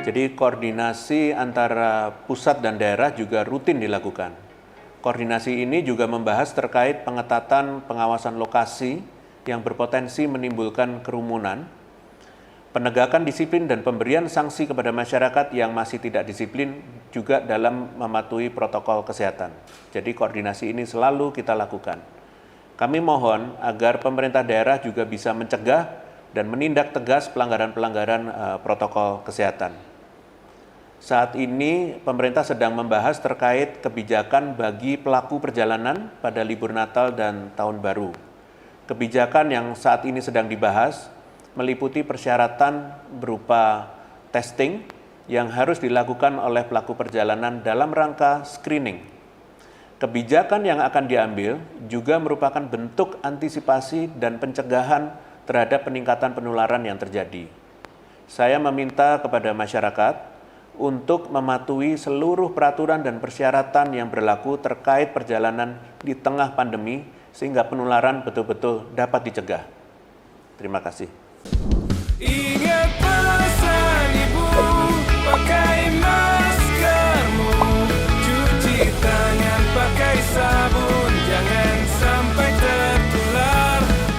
Jadi koordinasi antara pusat dan daerah juga rutin dilakukan. Koordinasi ini juga membahas terkait pengetatan pengawasan lokasi yang berpotensi menimbulkan kerumunan, penegakan disiplin dan pemberian sanksi kepada masyarakat yang masih tidak disiplin juga dalam mematuhi protokol kesehatan. Jadi koordinasi ini selalu kita lakukan. Kami mohon agar pemerintah daerah juga bisa mencegah dan menindak tegas pelanggaran-pelanggaran protokol kesehatan. Saat ini pemerintah sedang membahas terkait kebijakan bagi pelaku perjalanan pada libur Natal dan Tahun Baru. Kebijakan yang saat ini sedang dibahas meliputi persyaratan berupa testing yang harus dilakukan oleh pelaku perjalanan dalam rangka screening. Kebijakan yang akan diambil juga merupakan bentuk antisipasi dan pencegahan terhadap peningkatan penularan yang terjadi. Saya meminta kepada masyarakat untuk mematuhi seluruh peraturan dan persyaratan yang berlaku terkait perjalanan di tengah pandemi sehingga penularan betul-betul dapat dicegah. Terima kasih.